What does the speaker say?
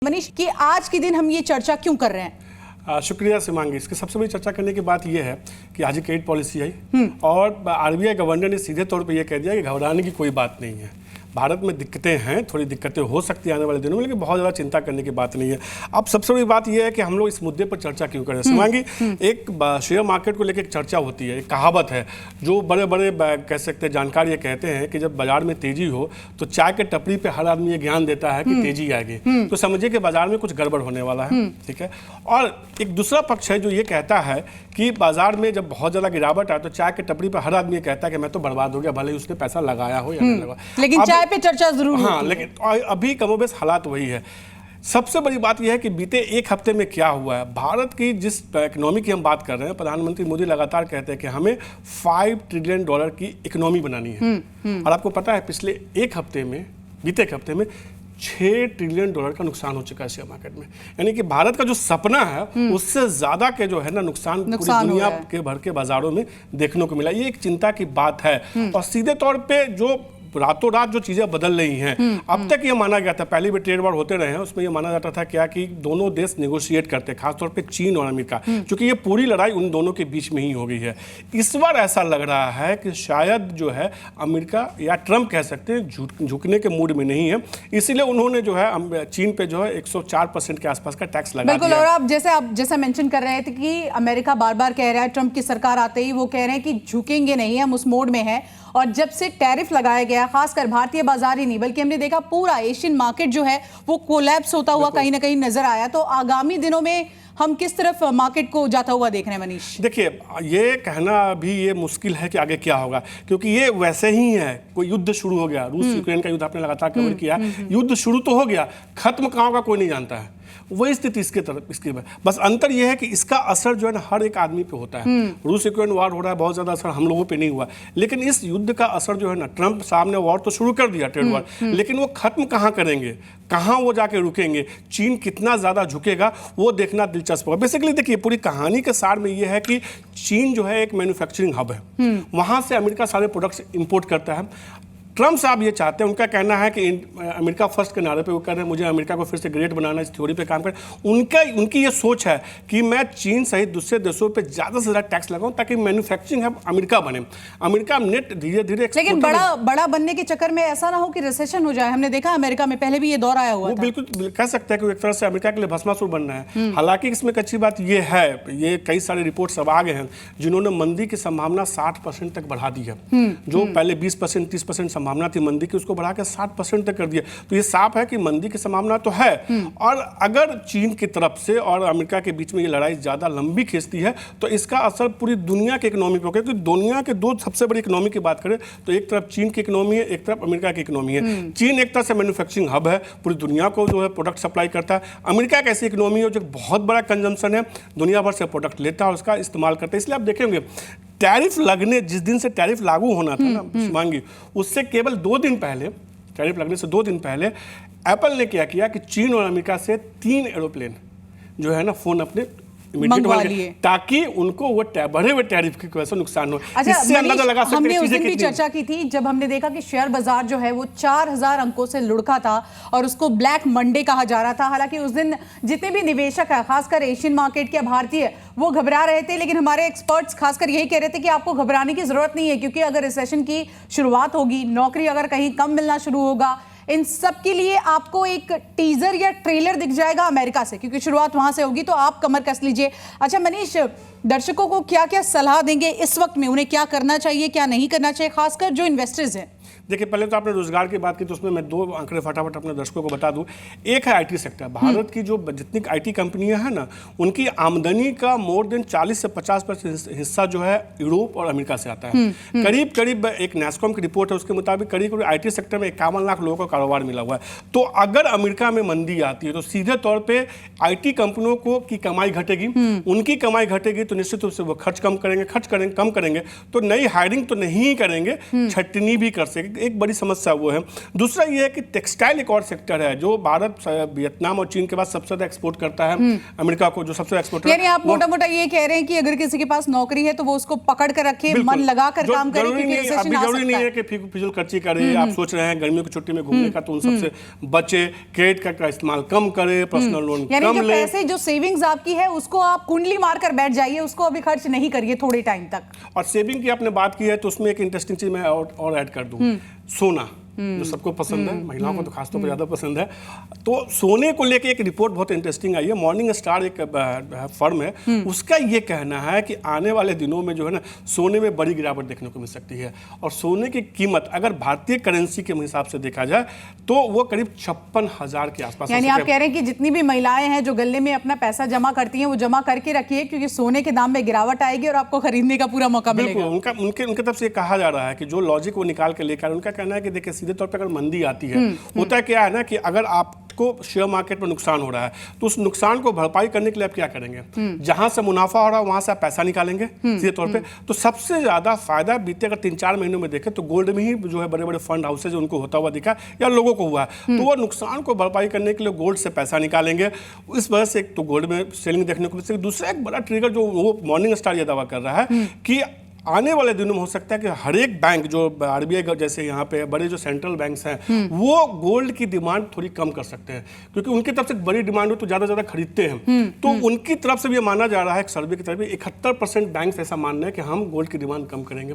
मनीष कि आज के दिन हम ये चर्चा क्यों कर रहे हैं? शुक्रिया शिमांगी। इसकी सबसे बड़ी चर्चा करने की बात यह है कि आज ही क्रेडिट पॉलिसी आई और आरबीआई गवर्नर ने सीधे तौर पे यह कह दिया कि घबराने की कोई बात नहीं है। भारत में दिक्कतें हैं, थोड़ी दिक्कतें हो सकती हैं आने वाले दिनों में, लेकिन बहुत ज़्यादा चिंता करने की बात नहीं है। अब सबसे बड़ी बात यह है कि हम लोग इस मुद्दे पर चर्चा क्यों करें शिमांगी। एक शेयर मार्केट को लेकर एक चर्चा होती है, एक कहावत है जो बड़े बड़े कह सकते हैं जानकार ये कहते हैं कि जब बाजार में तेजी हो तो चाय के टपरी पे हर आदमी ये ज्ञान देता है कि तेजी आएगी, तो समझिए कि बाजार में कुछ गड़बड़ होने वाला है। ठीक है। और एक दूसरा पक्ष है जो ये कहता है कि बाजार में जब बहुत ज़्यादा गिरावट आए तो चाय के टपरी पर हर आदमी ये कहता है कि मैं तो बर्बाद हो गया, भले ही उसने पैसा लगाया हो या नहीं लगाया, लेकिन चाय पे चर्चा जरूर हाँ, होती है। लेकिन अभी कमोबेश हालात वही है। सबसे बड़ी बात यह है कि बीते एक हफ्ते में क्या हुआ है। भारत की जिस इकोनॉमी की हम बात कर रहे हैं, प्रधानमंत्री मोदी लगातार कहते हैं कि हमें $5 ट्रिलियन की इकोनॉमी बनानी है। और आपको पता है पिछले एक हफ्ते में, बीते एक हफ्ते में $6 ट्रिलियन का नुकसान हो चुका है शेयर मार्केट में। यानी कि भारत का जो सपना है उससे ज्यादा के जो है ना नुकसान पूरी दुनिया के भर के बाजारों में देखने को मिला। ये एक चिंता की बात है। और सीधे तौर पे जो रातों रात जो चीजें बदल रही हैं, अब तक ये माना गया था, पहले भी ट्रेड वॉर होते रहे हैं, उसमें ये माना जाता था क्या कि दोनों देश नेगोशिएट करते, खासतौर पे चीन और अमेरिका, क्योंकि ये पूरी लड़ाई उन दोनों के बीच में ही हो गई है। इस बार ऐसा लग रहा है कि शायद जो है अमेरिका या ट्रंप कह सकते हैं झुकने के मूड में नहीं है, इसीलिए उन्होंने जो है चीन पे जो है 104% के आसपास का टैक्स लगा दिया। और आप जैसा मेंशन कर रहे थे कि अमेरिका बार बार कह रहा है, ट्रंप की सरकार आते ही वो कह रहे हैं कि झुकेंगे नहीं, हम उस मोड में हैं। और जब से टैरिफ लगाया गया, खासकर भारतीय बाजार ही नहीं बल्कि हमने देखा पूरा एशियन मार्केट जो है वो कोलैप्स होता हुआ कहीं ना कहीं नजर आया। तो आगामी दिनों में हम किस तरफ मार्केट को जाता हुआ देख रहे हैं मनीष? देखिए, ये कहना भी ये मुश्किल है कि आगे क्या होगा, क्योंकि ये वैसे ही है, कोई युद्ध शुरू हो गया, रूस यूक्रेन का युद्ध आपने लगातार कवर किया, युद्ध शुरू तो हो गया, खत्म कहाँ होगा कोई नहीं जानता है। वही स्थिति इसके बस अंतर यह है कि इसका असर जो है ना हर एक आदमी पे होता है। रूस यूक्रेन वार हो रहा है, बहुत ज्यादा असर हम लोगों पे नहीं हुआ, लेकिन इस युद्ध का असर जो है ना, ट्रंप साहब ने वॉर तो शुरू कर दिया, ट्रेड वॉर, लेकिन वो खत्म कहाँ करेंगे, कहाँ वो जाके रुकेंगे, चीन कितना ज्यादा झुकेगा, वो देखना दिलचस्प होगा। बेसिकली देखिए, पूरी कहानी के सार में ये है कि चीन जो है एक मैन्युफैक्चरिंग हब है, वहां से अमेरिका सारे प्रोडक्ट्स इंपोर्ट करता है। ट्रंप साहब ये चाहते हैं, उनका कहना है कि अमेरिका फर्स्ट के नारे पे वो कर रहे हैं, मुझे अमेरिका को फिर से ग्रेट बनाना, इस थ्योरी पे काम करें। उनकी ये सोच है कि मैं चीन सहित दूसरे देशों पे ज़्यादा से ज़्यादा टैक्स लगाऊं ताकि मैन्युफैक्चरिंग हब अमेरिका बने। अमेरिका नेट धीरे धीरे, लेकिन बड़ा बनने के चक्कर में ऐसा ना हो कि रिसेशन हो जाए। हमने देखा अमेरिका में पहले भी ये दौर आया हुआ था। बिल्कुल कह सकते हैं कि एक तरह से अमेरिका के लिए भस्मासुर बनना है। हालांकि इसमें एक अच्छी बात ये है, ये कई सारे रिपोर्ट्स अब आ गए हैं जिन्होंने मंदी की संभावना 60% तक बढ़ा दी है। जो पहले 20% 30% संभावना थी मंदी की, उसको बढ़ा के 60% तक कर दिया। तो ये साफ है कि मंदी की संभावना तो है। और अगर चीन की तरफ से और अमेरिका के बीच में ये लड़ाई ज्यादा लंबी खींचती है तो इसका असर पूरी दुनिया के इकोनॉमी पे होगा। क्योंकि दुनिया के दो सबसे बड़ी इकोनॉमी की बात करें तो एक तरफ चीन की इकोनॉमी है, एक तरफ अमेरिका की इकोनॉमी है। चीन एक तरह से मैन्युफैक्चरिंग हब है, पूरी दुनिया को जो है प्रोडक्ट सप्लाई करता है। अमेरिका एक ऐसी इकोनॉमी है जो बहुत बड़ा कंजम्पशन है, दुनिया भर से प्रोडक्ट लेता है, उसका इस्तेमाल करता है। इसलिए आप देखेंगे टैरिफ लगने, जिस दिन से टैरिफ लागू होना था ना शिवांगी, उससे केवल 2 दिन पहले, टैरिफ लगने से 2 दिन पहले एप्पल ने क्या किया कि चीन और अमेरिका से 3 एरोप्लेन जो है ना फोन अपने मंगवा लिए, ताकि उनको वो बढ़े हुए टैरिफ की वजह से नुकसान हो। अच्छा, इससे अंदाजा लगा सकते हैं हमने उस चीजें दिन भी कितनी चर्चा की थी जब हमने देखा कि शेयर बाजार जो है वो 4000 अंकों से लुढ़का था और उसको ब्लैक मंडे कहा जा रहा था। हालांकि उस दिन जितने भी निवेशक है, खासकर एशियन मार्केट के भारतीय, वो घबरा रहे थे, लेकिन हमारे एक्सपर्ट्स खासकर यही कह रहे थे कि आपको घबराने की जरूरत नहीं है, क्योंकि अगर रिसेशन की शुरुआत होगी, नौकरी अगर कहीं कम मिलना शुरू होगा, इन सब के लिए आपको एक टीजर या ट्रेलर दिख जाएगा अमेरिका से, क्योंकि शुरुआत वहां से होगी, तो आप कमर कस लीजिए। अच्छा मनीष, दर्शकों को क्या क्या सलाह देंगे इस वक्त में, उन्हें क्या करना चाहिए क्या नहीं करना चाहिए, खासकर जो इन्वेस्टर्स हैं? देखिए, पहले तो आपने रोजगार की बात की तो उसमें मैं 2 आंकड़े फटाफट अपने दर्शकों को बता दूं। एक है आईटी सेक्टर। भारत की जो जितनी आईटी कंपनियां हैं ना, उनकी आमदनी का मोर देन 40 से 50% हिस्सा जो है यूरोप और अमेरिका से आता है। करीब करीब एक नैस्कॉम की रिपोर्ट है, उसके मुताबिक करीब आईटी सेक्टर में 51 लाख लोगों को कारोबार मिला हुआ है। तो अगर अमेरिका में मंदी आती है तो सीधे तौर पर आईटी कंपनियों को की कमाई घटेगी, उनकी कमाई घटेगी तो निश्चित रूप से वो खर्च कम करेंगे तो नई हायरिंग तो नहीं करेंगे, छटनी भी कर सकेंगे। एक बड़ी समस्या वो है। दूसरा ये है कि टेक्सटाइल एक और सेक्टर है जो भारत वियतनाम और चीन के बाद सबसे ज्यादा एक्सपोर्ट करता है अमेरिका को, जो सबसे एक्सपोर्टर। यानी आप मोटा मोटा ये कह रहे हैं कि अगर किसी के पास नौकरी है तो वो उसको पकड़ कर रखे, मन लगा कर काम करे, क्योंकि रिसेशन आ जरूरी नहीं सकता है कि फिजूल खर्ची करे। आप सोच रहे हैं गर्मियों की छुट्टी में घूमने का, तो उन सबसे बचे, क्रेडिट कार्ड का इस्तेमाल कम करे, पर्सनल लोन यानी कम जो ले। पैसे, जो सेविंग्स आपकी है उसको आप कुंडली मारकर बैठ जाइए, उसको अभी खर्च नहीं करिए थोड़े टाइम तक। और सेविंग की आपने बात की है तो उसमें एक इंटरेस्टिंग चीज मैं और ऐड कर दूं, सोना जो सबको पसंद है, महिलाओं को तो खासतौर पर ज़्यादा पसंद है। तो सोने को लेके एक रिपोर्ट बहुत इंटरेस्टिंग आई है। मॉर्निंग स्टार एक फर्म है, उसका ये कहना है कि आने वाले दिनों में जो है ना, सोने में बड़ी गिरावट देखने को मिल सकती है। और सोने की कीमत अगर भारतीय करेंसी के हिसाब से देखा जाए तो वो करीब 56,000 के आसपास। यानी आप कह रहे हैं कि जितनी भी महिलाएं हैं जो गले में अपना पैसा जमा करती हैं, वो जमा करके रखिए, क्योंकि सोने के दाम में गिरावट आएगी और आपको खरीदने का पूरा मौका मिलेगा। उनके तरफ से कहा जा रहा है कि जो लॉजिक वो निकाल के लेकर, उनका कहना है कि देखिए सीधे तौर पर अगर मंदी आती है, होता है क्या है ना कि अगर आपको शेयर मार्केट में नुकसान हो रहा है तो उस नुकसान को भरपाई करने के लिए आप क्या करेंगे, जहां से मुनाफा हो रहा है वहां से आप पैसा निकालेंगे सीधे तौर पे। तो सबसे ज्यादा फायदा बीते अगर 3-4 महीनों में देखें तो गोल्ड में ही जो है बड़े बड़े फंड हाउसेज उनको होता हुआ दिखा या लोगों को हुआ है, तो वो नुकसान को भरपाई करने के लिए गोल्ड से पैसा निकालेंगे। इस वजह से एक तो गोल्ड में सेलिंग देखने को मिल सकती है। दूसरा एक बड़ा ट्रिगर जो वो मॉर्निंग स्टार ये दावा कर रहा है कि आने वाले दिनों में हो सकता है कि हर एक बैंक जो आरबीआई जैसे यहाँ पे बड़े जो सेंट्रल बैंक्स हैं वो गोल्ड की डिमांड थोड़ी कम कर सकते हैं, क्योंकि उनकी तरफ से बड़ी डिमांड हो तो ज़्यादा खरीदते हैं। तो उनकी तरफ से भी ये माना जा रहा है, एक सर्वे की तरफ भी 71% बैंक ऐसा मान रहे हैं कि हम गोल्ड की डिमांड कम करेंगे।